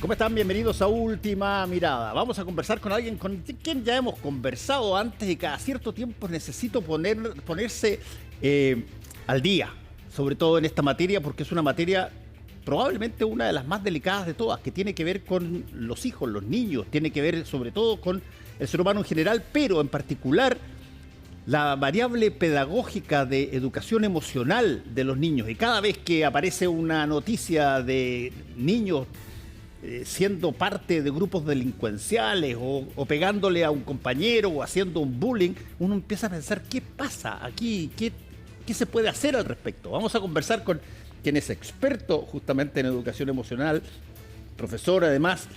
¿Cómo están? Bienvenidos a Última Mirada. Vamos a conversar con alguien con quien ya hemos conversado antes y cada cierto tiempo necesito ponerse al día, sobre todo en esta materia, porque es una materia probablemente una de las más delicadas de todas, que tiene que ver con los hijos, los niños, tiene que ver sobre todo con el ser humano en general, pero en particular la variable pedagógica de educación emocional de los niños. Y cada vez que aparece una noticia de niños siendo parte de grupos delincuenciales o pegándole a un compañero o haciendo un bullying, uno empieza a pensar, ¿qué pasa aquí? ¿Qué se puede hacer al respecto? Vamos a conversar con quien es experto justamente en educación emocional, profesor además,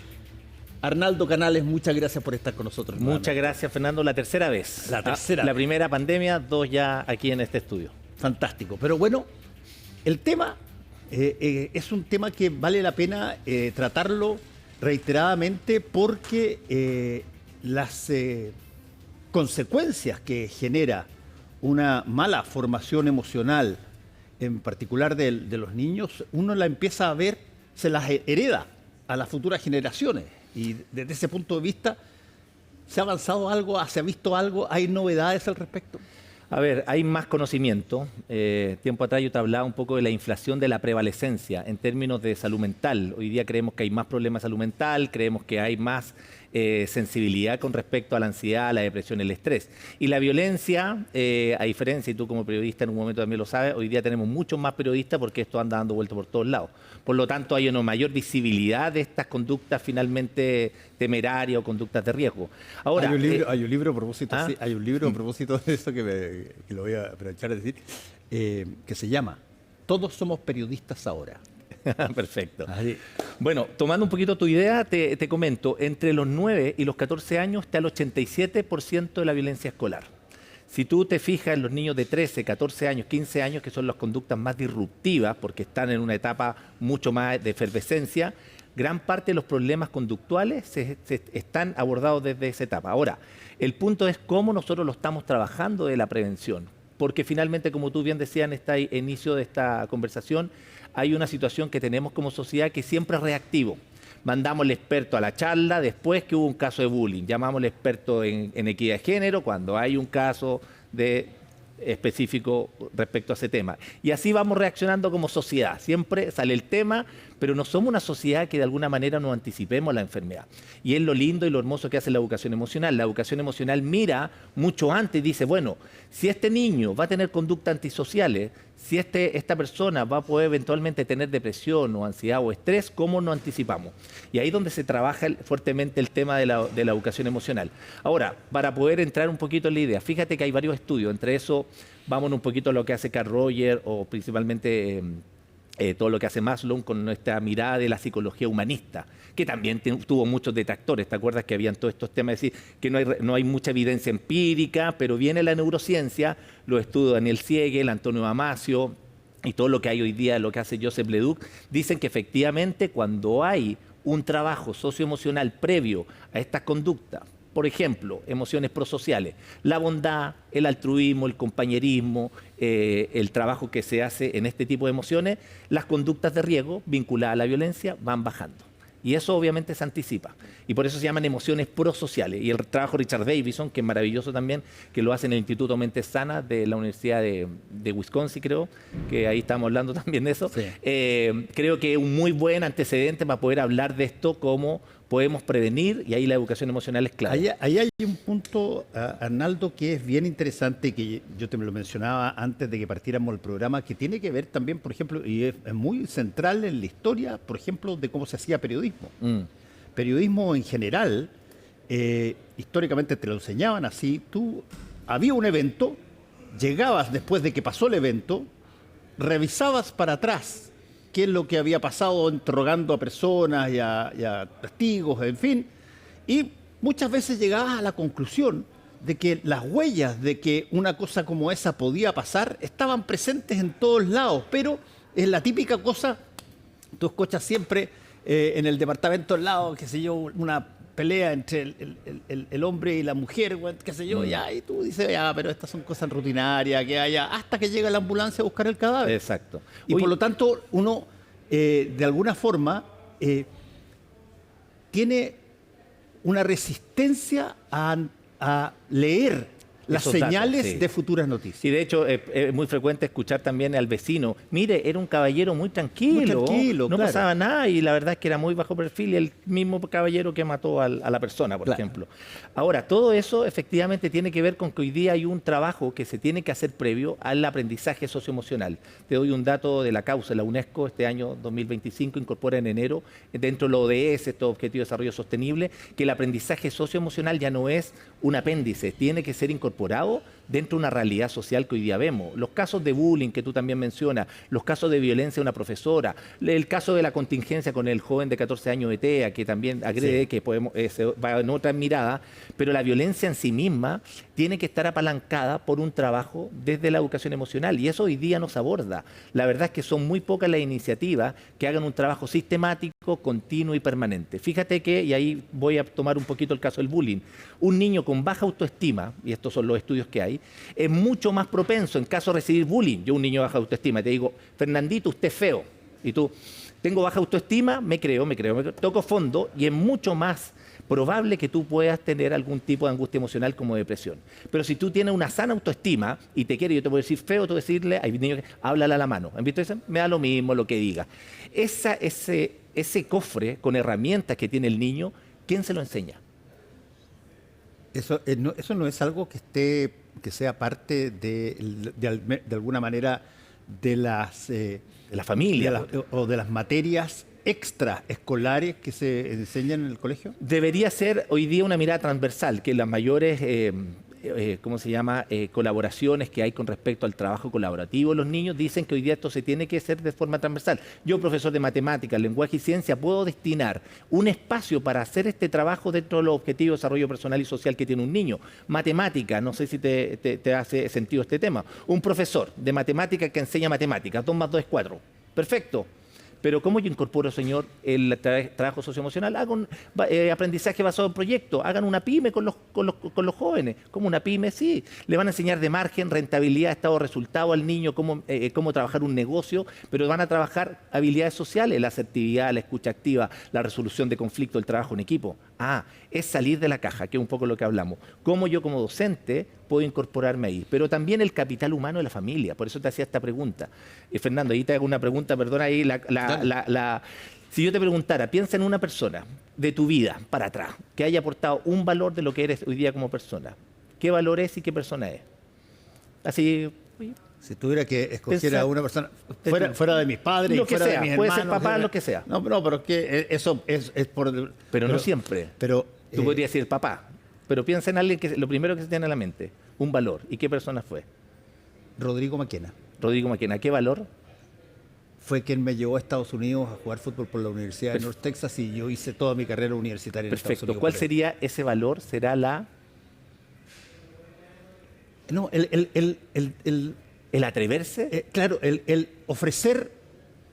Arnaldo Canales. Muchas gracias por estar con nosotros. Muchas gracias, Fernando. La tercera vez. La tercera. La primera pandemia, 2 ya aquí en este estudio. Fantástico. Pero bueno, el tema es un tema que vale la pena tratarlo reiteradamente porque las consecuencias que genera una mala formación emocional, en particular de los niños, uno la empieza a ver, se las hereda a las futuras generaciones. Y desde ese punto de vista, ¿se ha avanzado algo? ¿Se ha visto algo? ¿Hay novedades al respecto? A ver, hay más conocimiento. Tiempo atrás yo te hablaba un poco de la inflación de la prevalecencia en términos de salud mental. Hoy día creemos que hay más problemas de salud mental, creemos que hay más sensibilidad con respecto a la ansiedad, la depresión, el estrés. Y la violencia, a diferencia, y tú como periodista en un momento también lo sabes, hoy día tenemos muchos más periodistas porque esto anda dando vueltas por todos lados. Por lo tanto, hay una mayor visibilidad de estas conductas finalmente temerarias o conductas de riesgo. Ahora, hay un libro a propósito, sí, hay un libro a propósito de eso que lo voy a aprovechar de decir, que se llama Todos somos periodistas ahora. Perfecto. Así. Bueno, tomando un poquito tu idea, te comento, entre los 9 y los 14 años está el 87% de la violencia escolar. Si tú te fijas en los niños de 13, 14 años, 15 años, que son las conductas más disruptivas, porque están en una etapa mucho más de efervescencia, gran parte de los problemas conductuales se están abordados desde esa etapa. Ahora, el punto es cómo nosotros lo estamos trabajando de la prevención. Porque finalmente, como tú bien decías en este inicio de esta conversación, hay una situación que tenemos como sociedad que siempre es reactivo. Mandamos al experto a la charla después que hubo un caso de bullying. Llamamos al experto en equidad de género cuando hay un caso específico respecto a ese tema. Y así vamos reaccionando como sociedad. Siempre sale el tema, pero no somos una sociedad que de alguna manera nos anticipemos a la enfermedad. Y es lo lindo y lo hermoso que hace la educación emocional. La educación emocional mira mucho antes y dice, bueno, si este niño va a tener conductas antisociales, si esta persona va a poder eventualmente tener depresión o ansiedad o estrés, ¿cómo nos anticipamos? Y ahí es donde se trabaja fuertemente el tema de la educación emocional. Ahora, para poder entrar un poquito en la idea, fíjate que hay varios estudios, entre eso vamos un poquito a lo que hace Carl Rogers o principalmente todo lo que hace Maslow con nuestra mirada de la psicología humanista, que también tuvo muchos detractores. ¿Te acuerdas que habían todos estos temas de decir que no hay mucha evidencia empírica, pero viene la neurociencia, los estudios de Daniel Siegel, Antonio Damasio y todo lo que hay hoy día, lo que hace Joseph Leduc, dicen que efectivamente cuando hay un trabajo socioemocional previo a estas conductas, por ejemplo, emociones prosociales, la bondad, el altruismo, el compañerismo, el trabajo que se hace en este tipo de emociones, las conductas de riesgo vinculadas a la violencia van bajando. Y eso obviamente se anticipa. Y por eso se llaman emociones prosociales. Y el trabajo de Richard Davidson, que es maravilloso también, que lo hace en el Instituto Mentes Sanas de la Universidad de Wisconsin, creo, que ahí estamos hablando también de eso. Sí. Creo que es un muy buen antecedente para poder hablar de esto, cómo podemos prevenir, y ahí la educación emocional es clave. Ahí hay un punto, Arnaldo, que es bien interesante, que yo te lo mencionaba antes de que partiéramos el programa, que tiene que ver también, por ejemplo, y es muy central en la historia, por ejemplo, de cómo se hacía periodismo. Periodismo en general, históricamente te lo enseñaban así, había un evento, llegabas después de que pasó el evento, revisabas para atrás qué es lo que había pasado, interrogando a personas y a testigos, en fin, y muchas veces llegabas a la conclusión de que las huellas de que una cosa como esa podía pasar estaban presentes en todos lados, pero es la típica cosa, tú escuchas siempre en el departamento al lado, qué sé yo, una pelea entre el hombre y la mujer, qué sé yo, ya, y tú dices, ya, pero estas son cosas rutinarias, que haya, hasta que llega la ambulancia a buscar el cadáver. Exacto. Y por lo tanto, uno, de alguna forma, tiene una resistencia a leer las Esos datos, señales sí. de futuras noticias. Sí, de hecho, es muy frecuente escuchar también al vecino, mire, era un caballero muy tranquilo, no claro. pasaba nada y la verdad es que era muy bajo perfil y el mismo caballero que mató a la persona, por Claro. ejemplo. Ahora, todo eso efectivamente tiene que ver con que hoy día hay un trabajo que se tiene que hacer previo al aprendizaje socioemocional. Te doy un dato de la causa. La UNESCO este año 2025 incorpora en enero, dentro de los ODS, estos Objetivos de Desarrollo Sostenible, que el aprendizaje socioemocional ya no es un apéndice, tiene que ser incorporado dentro de una realidad social que hoy día vemos. Los casos de bullying que tú también mencionas, los casos de violencia de una profesora, el caso de la contingencia con el joven de 14 años de TEA, que también agrede, Sí. que podemos, se va en otra mirada, pero la violencia en sí misma tiene que estar apalancada por un trabajo desde la educación emocional y eso hoy día no se aborda. La verdad es que son muy pocas las iniciativas que hagan un trabajo sistemático, continuo y permanente. Fíjate que, y ahí voy a tomar un poquito el caso del bullying, un niño con baja autoestima, y estos son los estudios que hay, es mucho más propenso en caso de recibir bullying. Yo, un niño de baja autoestima, te digo, Fernandito, usted es feo. Y tú, tengo baja autoestima, me creo, toco fondo y es mucho más probable que tú puedas tener algún tipo de angustia emocional como depresión. Pero si tú tienes una sana autoestima y te quiere, yo te voy a decir feo, te voy a decirle, hay niños que háblale a la mano. ¿Han visto eso? Me da lo mismo lo que diga. Ese cofre con herramientas que tiene el niño, ¿quién se lo enseña? Eso no es algo que sea parte de alguna manera de las De la familia. o de las materias extraescolares que se enseñan en el colegio. Debería ser hoy día una mirada transversal, que las mayores, ¿cómo se llama?, colaboraciones que hay con respecto al trabajo colaborativo. Los niños dicen que hoy día esto se tiene que hacer de forma transversal. Yo, profesor de matemáticas, lenguaje y ciencia, puedo destinar un espacio para hacer este trabajo dentro de los objetivos de desarrollo personal y social que tiene un niño. Matemática, no sé si te hace sentido este tema. Un profesor de matemáticas que enseña matemáticas, 2 más 2 es 4. Perfecto. Pero ¿cómo yo incorporo, señor, el trabajo socioemocional? Hagan aprendizaje basado en proyectos, hagan una pyme con los jóvenes. ¿Cómo una pyme? Sí. Le van a enseñar de margen, rentabilidad, estado de resultado al niño, cómo trabajar un negocio, pero van a trabajar habilidades sociales, la asertividad, la escucha activa, la resolución de conflictos, el trabajo en equipo. Es salir de la caja, que es un poco lo que hablamos. ¿Cómo yo como docente puedo incorporarme ahí? Pero también el capital humano de la familia. Por eso te hacía esta pregunta. Fernando, ahí te hago una pregunta, perdona ahí. Si yo te preguntara, piensa en una persona de tu vida para atrás que haya aportado un valor de lo que eres hoy día como persona. ¿Qué valor es y qué persona es? Así... Si tuviera que escoger Pensar- a una persona fuera de mis padres, Lo que fuera de sea, mis puede hermanos, ser papá, lo que sea. No, pero es que eso es por... Pero no siempre. Pero Tú podrías decir papá, pero piensa en alguien que lo primero que se tiene en la mente, un valor. ¿Y qué persona fue? Rodrigo Maquena Rodrigo Maquena. ¿Qué valor? fue quien me llevó a Estados Unidos a jugar fútbol por la Universidad de North Texas y yo hice toda mi carrera universitaria en Estados Perfecto. Unidos. ¿Cuál por él. sería ese valor? ¿Será No, el atreverse? claro, el ofrecer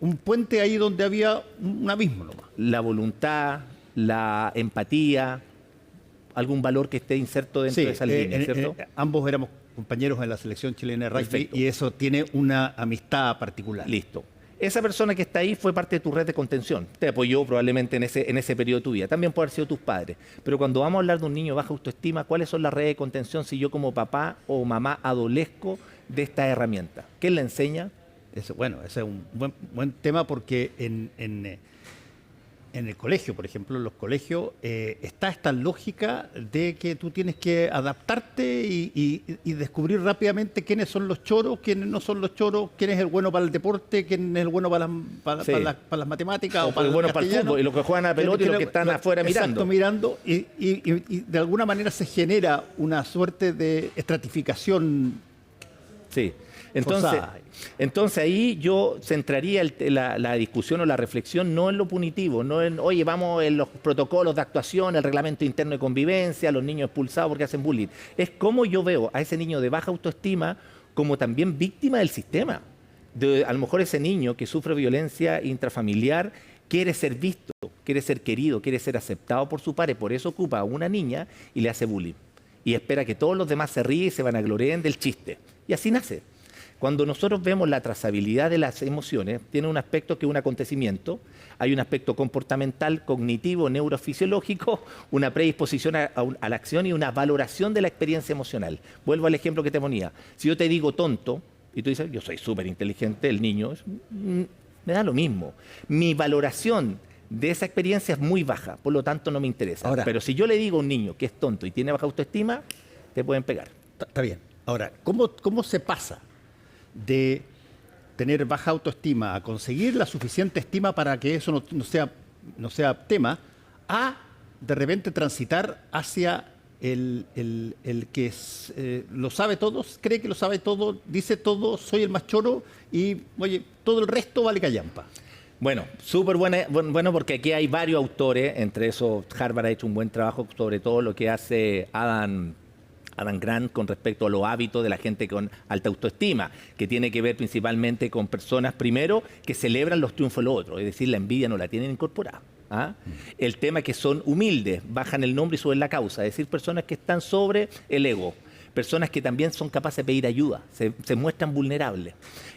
un puente ahí donde había un abismo nomás. La voluntad, la empatía, algún valor que esté inserto dentro de esa línea, ¿cierto? Ambos éramos compañeros en la selección chilena de rugby. Perfecto. Y eso tiene una amistad particular. Listo. Esa persona que está ahí fue parte de tu red de contención. Te apoyó probablemente en ese periodo de tu vida. También puede haber sido tus padres. Pero cuando vamos a hablar de un niño baja autoestima, ¿cuáles son las redes de contención si yo como papá o mamá adolezco de esta herramienta? ¿Quién la enseña? Eso, bueno, ese es un buen tema porque en el colegio, por ejemplo, en los colegios está esta lógica de que tú tienes que adaptarte y descubrir rápidamente quiénes son los choros, quiénes no son los choros, quién es el bueno para el deporte, quién es el bueno para Sí. para las matemáticas o para el bueno el para el castellano. fútbol y los que juegan a la pelota y los que están afuera Exacto, mirando. y de alguna manera se genera una suerte de estratificación. Sí. Forzada. Entonces ahí yo centraría la discusión o la reflexión no en lo punitivo, no en, oye, vamos en los protocolos de actuación, el reglamento interno de convivencia, los niños expulsados porque hacen bullying. Es como yo veo a ese niño de baja autoestima como también víctima del sistema. A lo mejor ese niño que sufre violencia intrafamiliar quiere ser visto, quiere ser querido, quiere ser aceptado por su padre, por eso ocupa a una niña y le hace bullying. Y espera que todos los demás se ríen y se vanaglorien del chiste. Y así nace. Cuando nosotros vemos la trazabilidad de las emociones, tiene un aspecto que es un acontecimiento, hay un aspecto comportamental, cognitivo, neurofisiológico, una predisposición a la acción y una valoración de la experiencia emocional. Vuelvo al ejemplo que te ponía. Si yo te digo tonto, y tú dices, yo soy súper inteligente, el niño, me da lo mismo. Mi valoración de esa experiencia es muy baja, por lo tanto no me interesa. Ahora, pero si yo le digo a un niño que es tonto y tiene baja autoestima, te pueden pegar. está bien. Ahora, ¿cómo se pasa de tener baja autoestima a conseguir la suficiente estima para que eso no sea tema, a de repente transitar hacia el que lo sabe todo, cree que lo sabe todo, dice todo, soy el más choro y, oye, todo el resto vale callampa? Bueno, súper bueno porque aquí hay varios autores, entre esos Harvard ha hecho un buen trabajo sobre todo lo que hace Adam Grant con respecto a los hábitos de la gente con alta autoestima, que tiene que ver principalmente con personas, primero, que celebran los triunfos de los otros, es decir, la envidia no la tienen incorporada. ¿Ah? El tema es que son humildes, bajan el nombre y suben la causa, es decir, personas que están sobre el ego, personas que también son capaces de pedir ayuda, se muestran vulnerables.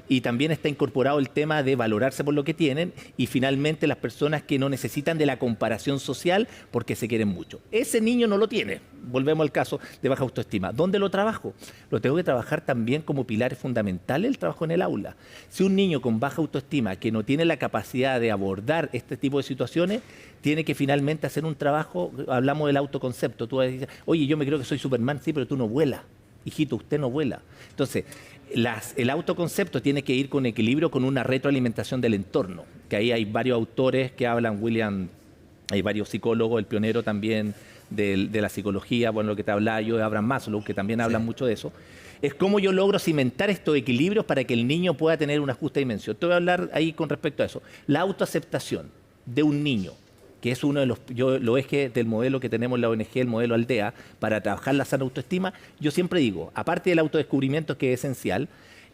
Y también está incorporado el tema de valorarse por lo que tienen y finalmente las personas que no necesitan de la comparación social porque se quieren mucho. Ese niño no lo tiene. Volvemos al caso de baja autoestima. ¿Dónde lo trabajo? Lo tengo que trabajar también como pilares fundamentales del trabajo en el aula. Si un niño con baja autoestima que no tiene la capacidad de abordar este tipo de situaciones, tiene que finalmente hacer un trabajo, hablamos del autoconcepto. Tú dices, oye, yo me creo que soy Superman, sí, pero tú no vuelas. Hijito, usted no vuela. Entonces, el autoconcepto tiene que ir con equilibrio, con una retroalimentación del entorno, que ahí hay varios autores que hablan, hay varios psicólogos, el pionero también de la psicología, bueno, lo que te hablaba yo de Abraham Maslow, que también hablan mucho de eso. Es cómo yo logro cimentar estos equilibrios para que el niño pueda tener una justa dimensión. Te voy a hablar ahí con respecto a eso. La autoaceptación de un niño, que es uno de los ejes del modelo que tenemos en la ONG, el modelo Aldea, para trabajar la sana autoestima. Yo siempre digo, aparte del autodescubrimiento que es esencial,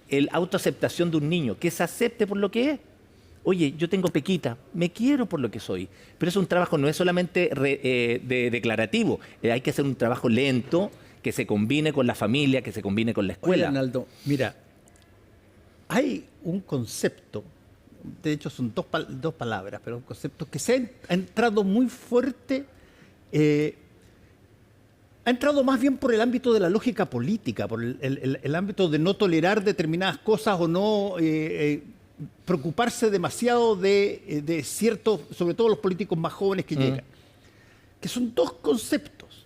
el autoaceptación de un niño, que se acepte por lo que es. Oye, yo tengo pequita, me quiero por lo que soy, pero es un trabajo, no es solamente declarativo, hay que hacer un trabajo lento, que se combine con la familia, que se combine con la escuela. Oye, Arnaldo, mira, hay un concepto, de hecho son dos palabras, pero un concepto que ha entrado muy fuerte, ha entrado más bien por el ámbito de la lógica política, por el ámbito de no tolerar determinadas cosas o no preocuparse demasiado de ciertos, sobre todo los políticos más jóvenes que llegan, que son dos conceptos,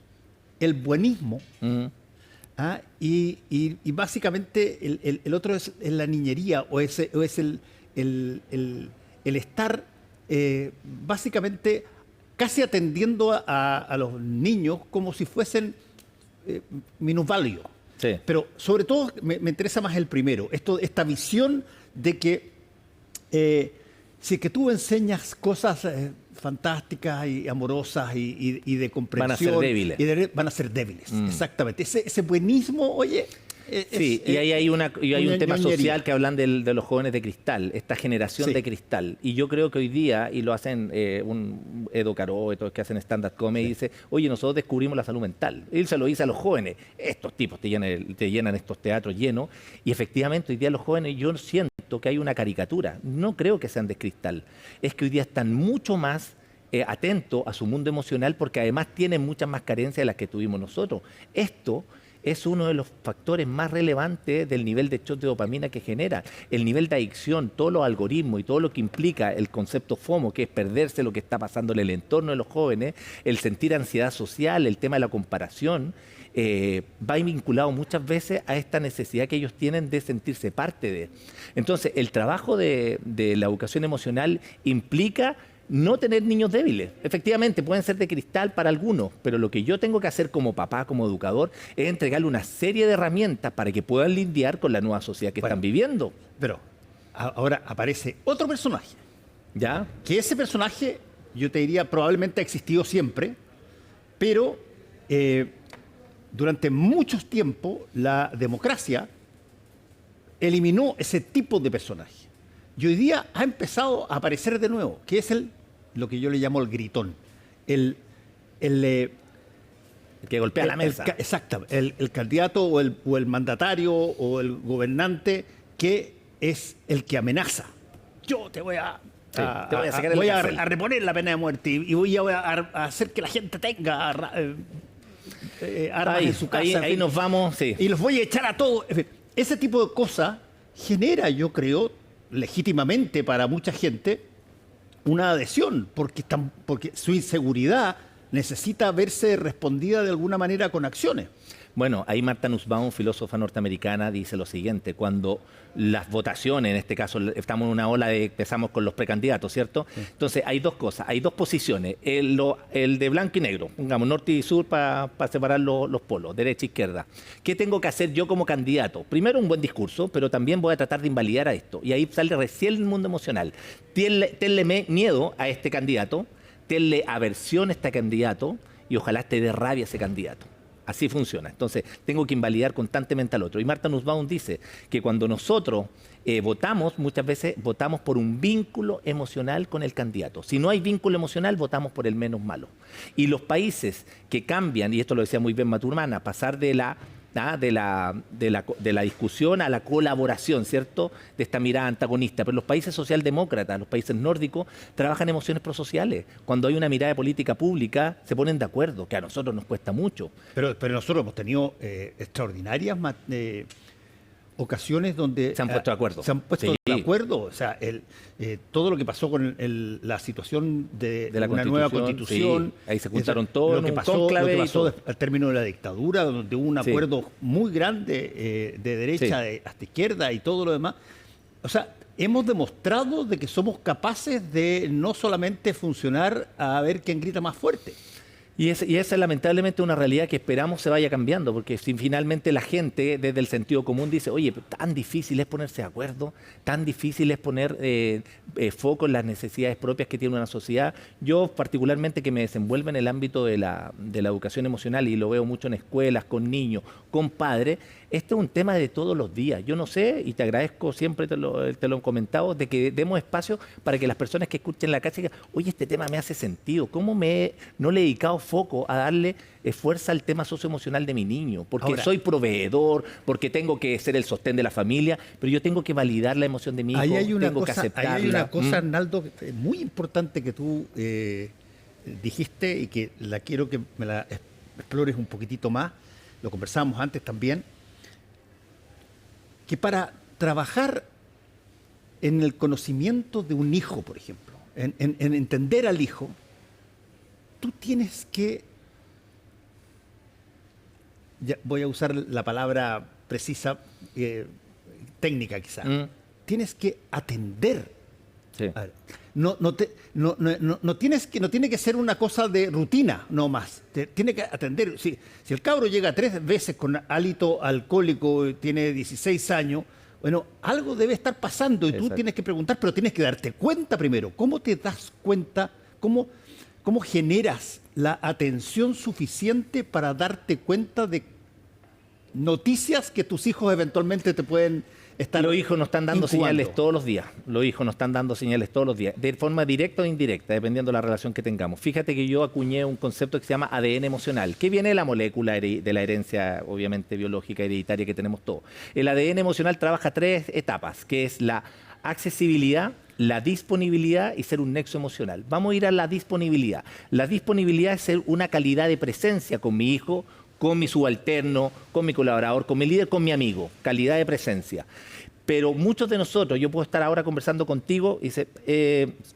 el buenismo, y básicamente el otro es la niñería o es el estar básicamente casi atendiendo a los niños como si fuesen minusválidos. Sí. Pero sobre todo me interesa más el primero, esta visión de que si que tú enseñas cosas fantásticas y amorosas y de comprensión, van a ser débiles. van a ser débiles, exactamente. Ese buenismo, oye... Sí, y ahí hay un tema ñoñería social que hablan de los jóvenes de cristal, esta generación de cristal. Y yo creo que hoy día, y lo hacen un Edo Caro, estos que hacen stand-up comedy, dice, oye, nosotros descubrimos la salud mental. Él se lo dice a los jóvenes. Estos tipos te llenan estos teatros llenos. Y efectivamente, hoy día los jóvenes, yo siento que hay una caricatura. No creo que sean de cristal. Es que hoy día están mucho más atentos a su mundo emocional porque además tienen muchas más carencias de las que tuvimos nosotros. Esto es uno de los factores más relevantes del nivel de shot de dopamina que genera. El nivel de adicción, todos los algoritmos y todo lo que implica el concepto FOMO, que es perderse lo que está pasando en el entorno de los jóvenes, el sentir ansiedad social, el tema de la comparación, va vinculado muchas veces a esta necesidad que ellos tienen de sentirse parte de. Entonces, el trabajo de la educación emocional implica no tener niños débiles. Efectivamente, pueden ser de cristal para algunos, pero lo que yo tengo que hacer como papá, como educador, es entregarle una serie de herramientas para que puedan lidiar con la nueva sociedad que están viviendo. Pero ahora aparece otro personaje. ¿Ya? Que ese personaje, yo te diría, probablemente ha existido siempre, pero durante mucho tiempo la democracia eliminó ese tipo de personaje. Y hoy día ha empezado a aparecer de nuevo, que es lo que yo le llamo el gritón. El que golpea la mesa. Exacto. El candidato o el mandatario o el gobernante que es el que amenaza. Yo te voy a... Sí, te voy a sacar el cárcel. a reponer la pena de muerte y voy a hacer que la gente tenga armas en su casa. Ahí nos vamos, sí. Y los voy a echar a todos. En fin, ese tipo de cosas genera, yo creo, legítimamente para mucha gente, una adhesión, porque su inseguridad necesita verse respondida de alguna manera con acciones. Bueno, ahí Martha Nussbaum, filósofa norteamericana, dice lo siguiente: cuando las votaciones, en este caso estamos en una ola de, empezamos con los precandidatos, ¿cierto? Sí. Entonces hay dos cosas, hay dos posiciones, el de blanco y negro, pongamos norte y sur para separar los polos, derecha e izquierda. ¿Qué tengo que hacer yo como candidato? Primero, un buen discurso, pero también voy a tratar de invalidar a esto. Y ahí sale recién el mundo emocional. Tenle miedo a este candidato, tenle aversión a este candidato y ojalá te dé rabia ese candidato. Así funciona. Entonces, tengo que invalidar constantemente al otro. Y Martha Nussbaum dice que cuando nosotros votamos, muchas veces votamos por un vínculo emocional con el candidato. Si no hay vínculo emocional, votamos por el menos malo. Y los países que cambian, y esto lo decía muy bien Maturana, pasar de la discusión a la colaboración, ¿cierto? De esta mirada antagonista. Pero los países socialdemócratas, los países nórdicos, trabajan emociones prosociales. Cuando hay una mirada de política pública, se ponen de acuerdo, que a nosotros nos cuesta mucho. Pero nosotros hemos tenido extraordinarias ocasiones donde... Se han puesto de acuerdo. Se han puesto de acuerdo. O sea, todo lo que pasó con la situación de una nueva constitución. Sí. Ahí se juntaron todos en un cónclave. Lo que pasó al término de la dictadura, donde hubo un acuerdo muy grande de derecha hasta izquierda y todo lo demás. O sea, hemos demostrado de que somos capaces de no solamente funcionar a ver quién grita más fuerte. Y esa es lamentablemente una realidad que esperamos se vaya cambiando, porque si finalmente la gente desde el sentido común dice, oye, tan difícil es ponerse de acuerdo, tan difícil es poner foco en las necesidades propias que tiene una sociedad. Yo particularmente que me desenvuelvo en el ámbito de la educación emocional y lo veo mucho en escuelas, con niños, con padres, este es un tema de todos los días. Yo no sé, y te agradezco, siempre te lo he comentado, de que demos espacio para que las personas que escuchen la casa digan, oye, este tema me hace sentido, ¿cómo no le he dedicado foco a darle fuerza al tema socioemocional de mi niño? Porque ahora, soy proveedor, porque tengo que ser el sostén de la familia, pero yo tengo que validar la emoción de mi hijo, tengo que aceptarla. Ahí hay una cosa, Arnaldo, muy importante que tú dijiste y que la quiero que me la explores un poquitito más, lo conversábamos antes también, que para trabajar en el conocimiento de un hijo, por ejemplo, en entender al hijo, tú tienes que, ya voy a usar la palabra precisa, técnica quizá, tienes que atender. Sí. No tiene que ser una cosa de rutina, no más. Tiene que atender. Si el cabro llega 3 veces con hálito alcohólico, tiene 16 años, bueno, algo debe estar pasando y tú tienes que preguntar, pero tienes que darte cuenta primero. ¿Cómo te das cuenta? ¿Cómo generas la atención suficiente para darte cuenta de noticias que tus hijos eventualmente te pueden estar Los hijos nos están dando incubando? señales todos los días. Los hijos nos están dando señales todos los días, de forma directa o indirecta, dependiendo de la relación que tengamos. Fíjate que yo acuñé un concepto que se llama ADN emocional, que viene de la molécula de la herencia, obviamente, biológica, hereditaria que tenemos todos. El ADN emocional trabaja 3 etapas, que es la accesibilidad, la disponibilidad y ser un nexo emocional. Vamos a ir a la disponibilidad. La disponibilidad es ser una calidad de presencia con mi hijo, con mi subalterno, con mi colaborador, con mi líder, con mi amigo. Calidad de presencia. Pero muchos de nosotros, yo puedo estar ahora conversando contigo y dice,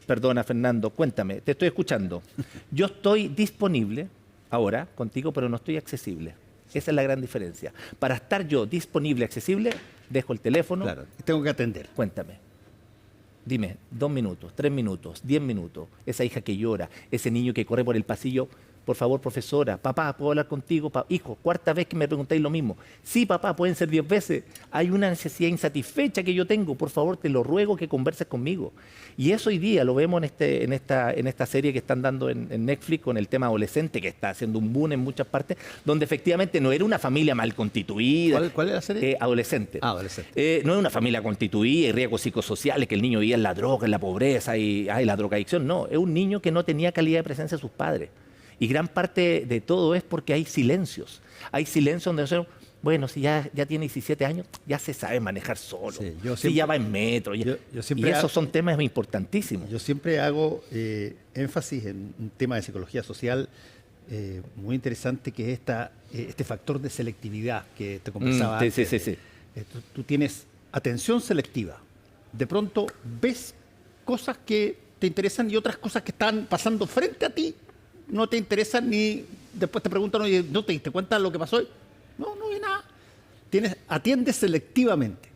perdona Fernando, cuéntame, te estoy escuchando. Yo estoy disponible ahora contigo, pero no estoy accesible. Esa es la gran diferencia. Para estar yo disponible, accesible, dejo el teléfono. Claro, tengo que atender. Cuéntame. Dime, 2 minutos, 3 minutos, 10 minutos, esa hija que llora, ese niño que corre por el pasillo, por favor, profesora, papá, ¿puedo hablar contigo? Hijo, 4ª vez que me preguntáis lo mismo. Sí, papá, pueden ser 10 veces. Hay una necesidad insatisfecha que yo tengo, por favor, te lo ruego que converses conmigo. Y eso hoy día lo vemos en esta serie que están dando en Netflix con el tema adolescente, que está haciendo un boom en muchas partes, donde efectivamente no era una familia mal constituida. ¿Cuál es la serie? Adolescente. Adolescente. No es una familia constituida y riesgos psicosociales, que el niño vivía en la droga, en la pobreza y la drogadicción. No, es un niño que no tenía calidad de presencia de sus padres. Y gran parte de todo es porque hay silencios. Hay silencios donde Bueno, si ya tiene 17 años, ya se sabe manejar solo. Sí, si ya va en metro. Y esos son temas importantísimos. Yo siempre hago énfasis en un tema de psicología social muy interesante, que es este factor de selectividad que te conversaba antes. Sí. Tú tienes atención selectiva. De pronto ves cosas que te interesan y otras cosas que están pasando frente a ti no te interesan, ni después te preguntan, oye, ¿no te diste cuenta de lo que pasó hoy? No vi nada. Atiendes selectivamente.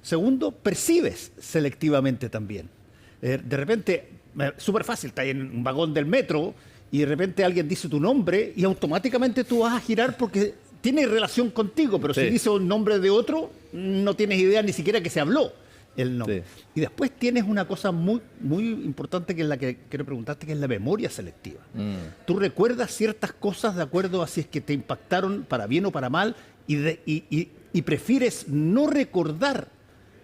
Segundo, percibes selectivamente también. De repente, súper fácil, estás en un vagón del metro y de repente alguien dice tu nombre y automáticamente tú vas a girar porque tiene relación contigo, pero si dice un nombre de otro, no tienes idea ni siquiera que se habló el nombre. Sí. Y después tienes una cosa muy, muy importante, que es la que quiero preguntarte, que es la memoria selectiva. Tú recuerdas ciertas cosas de acuerdo a si es que te impactaron para bien o para mal, y prefieres no recordar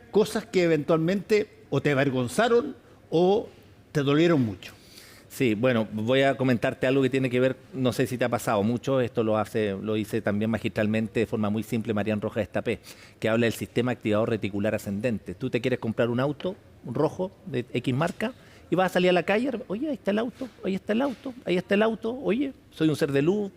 cosas que eventualmente o te avergonzaron o te dolieron mucho. Sí, bueno, voy a comentarte algo que tiene que ver, no sé si te ha pasado mucho, esto lo hice también magistralmente de forma muy simple Marián Rojas Estapé, que habla del sistema activador reticular ascendente. Tú te quieres comprar un auto, un rojo de X marca, y vas a salir a la calle, oye, ahí está el auto, ahí está el auto, ahí está el auto, oye, soy un ser de luz.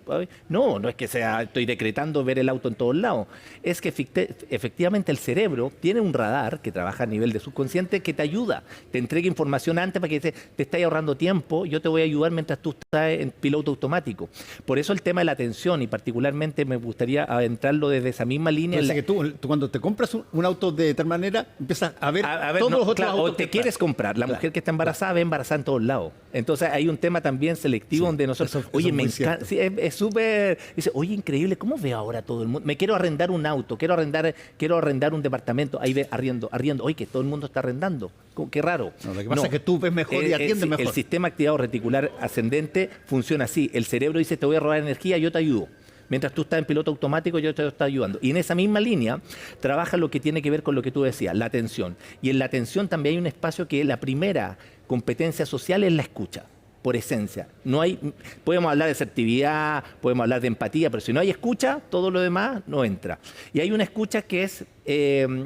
No es que estoy decretando ver el auto en todos lados. Es que efectivamente el cerebro tiene un radar que trabaja a nivel de subconsciente que te ayuda, te entrega información antes para que te estés ahorrando tiempo. Yo te voy a ayudar mientras tú estás en piloto automático. Por eso el tema de la atención, y particularmente me gustaría adentrarlo desde esa misma línea. Entonces, que tú cuando te compras un auto de tal manera, empiezas a ver todos los otros autos. O te quieres comprar. La mujer que está embarazada ve embarazada en todos lados. Entonces hay un tema también selectivo donde nosotros, oye, me encanta, sí, es súper, dice, oye, increíble, ¿cómo ve ahora todo el mundo? Me quiero arrendar un auto, quiero arrendar un departamento, ahí ve arriendo, oye, que todo el mundo está arrendando, qué raro. No, lo que pasa es que tú ves mejor y atiendes mejor. El sistema activador reticular ascendente funciona así, el cerebro dice, te voy a robar energía, yo te ayudo. Mientras tú estás en piloto automático, yo te estoy ayudando. Y en esa misma línea trabaja lo que tiene que ver con lo que tú decías, la atención. Y en la atención también hay un espacio que la primera competencia social es la escucha, por esencia. Podemos hablar de asertividad, podemos hablar de empatía, pero si no hay escucha, todo lo demás no entra. Y hay una escucha que es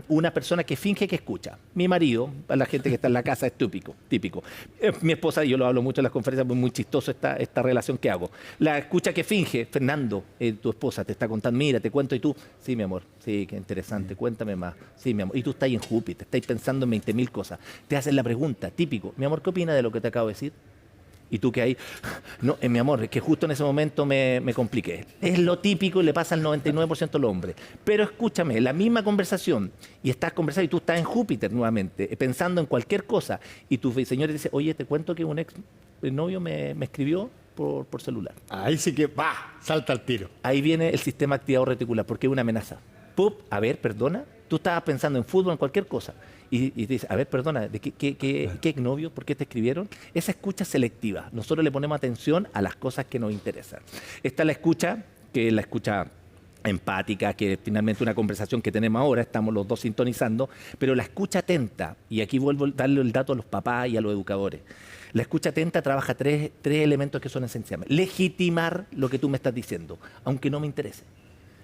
una persona que finge que escucha. Mi marido, para la gente que está en la casa, es típico. Mi esposa, y yo lo hablo mucho en las conferencias, muy chistoso esta relación que hago. La escucha que finge, Fernando, tu esposa te está contando, mira, te cuento, y tú, sí, mi amor, sí, qué interesante, cuéntame más. Sí, mi amor, y tú estás ahí en Júpiter, estás pensando en 20.000 cosas. Te hacen la pregunta, típico, mi amor, ¿qué opinas de lo que te acabo de decir? Y tú que ahí, no, mi amor, es que justo en ese momento me compliqué. Es lo típico y le pasa al 99% de los hombres. Pero escúchame, la misma conversación, y estás conversando y tú estás en Júpiter nuevamente, pensando en cualquier cosa, y tu señor dice, oye, te cuento que un ex novio me escribió por celular. Ahí sí que, salta al tiro. Ahí viene el sistema activador reticular, porque es una amenaza. A ver, perdona, tú estabas pensando en fútbol, en cualquier cosa, y te dice, a ver, perdona, ¿de qué novio? ¿Por qué te escribieron? Esa escucha selectiva. Nosotros le ponemos atención a las cosas que nos interesan. Está la escucha, que es la escucha empática, que finalmente una conversación que tenemos ahora, estamos los dos sintonizando, pero la escucha atenta, y aquí vuelvo a darle el dato a los papás y a los educadores. La escucha atenta trabaja tres elementos que son esenciales. Legitimar lo que tú me estás diciendo, aunque no me interese.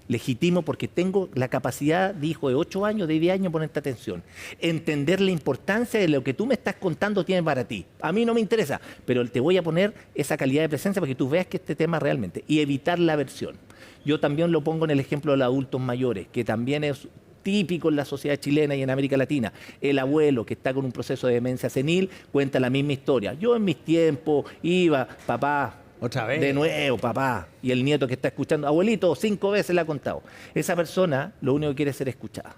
Legítimo porque tengo la capacidad de hijo de 8 años, de 10 años, ponerte atención. Entender la importancia de lo que tú me estás contando tiene para ti. A mí no me interesa, pero te voy a poner esa calidad de presencia para que tú veas que este tema realmente. Y evitar la aversión. Yo también lo pongo en el ejemplo de los adultos mayores, que también es típico en la sociedad chilena y en América Latina. El abuelo que está con un proceso de demencia senil cuenta la misma historia. Yo en mis tiempos iba, papá, otra vez. De nuevo, papá. Y el nieto que está escuchando, abuelito, 5 veces le ha contado. Esa persona lo único que quiere es ser escuchada.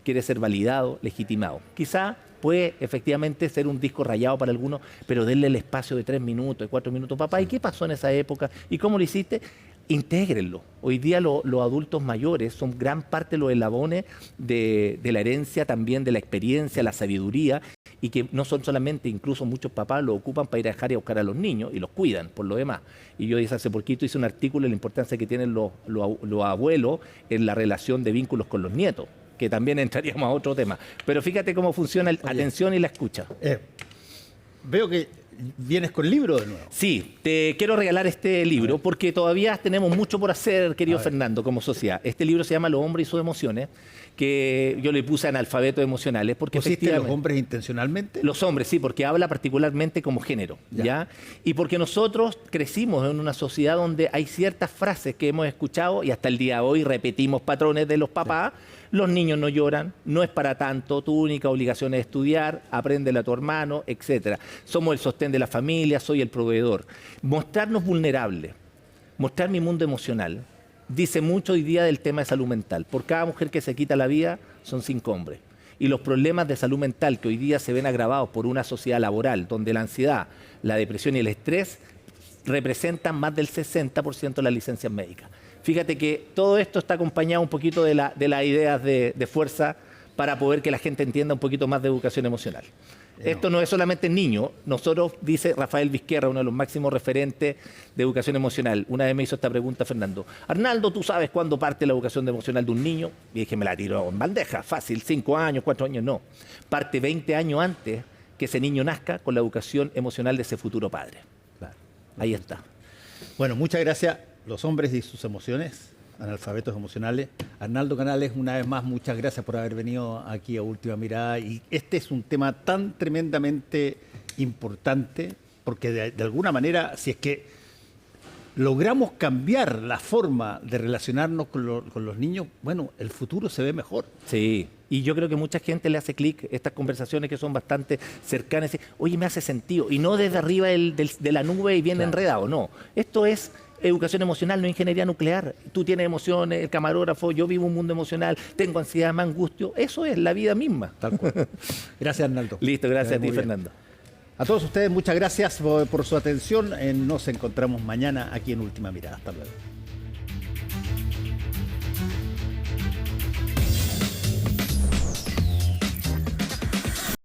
Quiere ser validado, legitimado. Quizá puede efectivamente ser un disco rayado para algunos, pero denle el espacio de 3 minutos, de 4 minutos. Papá, ¿y qué pasó en esa época? ¿Y cómo lo hiciste? Intégrenlo. Hoy día los adultos mayores son gran parte de los eslabones de la herencia, también de la experiencia, la sabiduría, y que no son solamente, incluso muchos papás lo ocupan para ir a dejar y a buscar a los niños y los cuidan por lo demás. Y yo hace poquito hice un artículo de la importancia que tienen los abuelos en la relación de vínculos con los nietos, que también entraríamos a otro tema. Pero fíjate cómo funciona la atención y la escucha. Veo que vienes con el libro de nuevo. Sí, te quiero regalar este libro porque todavía tenemos mucho por hacer, querido Fernando, como sociedad. Este libro se llama Los hombres y sus emociones, que yo le puse analfabetos emocionales. Porque ¿Pusiste los hombres intencionalmente? Los hombres, sí, porque habla particularmente como género, ¿ya? Y porque nosotros crecimos en una sociedad donde hay ciertas frases que hemos escuchado y hasta el día de hoy repetimos patrones de los papás. Los niños no lloran, no es para tanto, tu única obligación es estudiar, apréndele a tu hermano, etc. Somos el sostén de la familia, soy el proveedor. Mostrarnos vulnerables, mostrar mi mundo emocional, dice mucho hoy día del tema de salud mental. Por cada mujer que se quita la vida, son 5 hombres. Y los problemas de salud mental que hoy día se ven agravados por una sociedad laboral, donde la ansiedad, la depresión y el estrés representan más del 60% de las licencias médicas. Fíjate que todo esto está acompañado un poquito de las ideas de fuerza para poder que la gente entienda un poquito más de educación emocional. Esto no es solamente en niños. Nosotros, dice Rafael Vizquerra, uno de los máximos referentes de educación emocional, una vez me hizo esta pregunta, Fernando. Arnaldo, ¿tú sabes cuándo parte la educación emocional de un niño? Y dije, me la tiró en bandeja, fácil, 5 años, 4 años, no. Parte 20 años antes que ese niño nazca con la educación emocional de ese futuro padre. Claro. Ahí está. Bueno, muchas gracias. Los hombres y sus emociones, analfabetos emocionales. Arnaldo Canales, una vez más, muchas gracias por haber venido aquí a Última Mirada. Y este es un tema tan tremendamente importante, porque de alguna manera, si es que logramos cambiar la forma de relacionarnos con los niños, bueno, el futuro se ve mejor. Sí, y yo creo que mucha gente le hace clic estas conversaciones que son bastante cercanas. Oye, me hace sentido. Y no desde arriba de la nube y bien enredado, no. Esto es educación emocional, no ingeniería nuclear. Tú tienes emociones, el camarógrafo, yo vivo un mundo emocional, tengo ansiedad, me angustio. Eso es la vida misma. Tal cual. Gracias, Arnaldo. Listo, gracias a ti, Fernando. A todos ustedes, muchas gracias por su atención. Nos encontramos mañana aquí en Última Mirada. Hasta luego.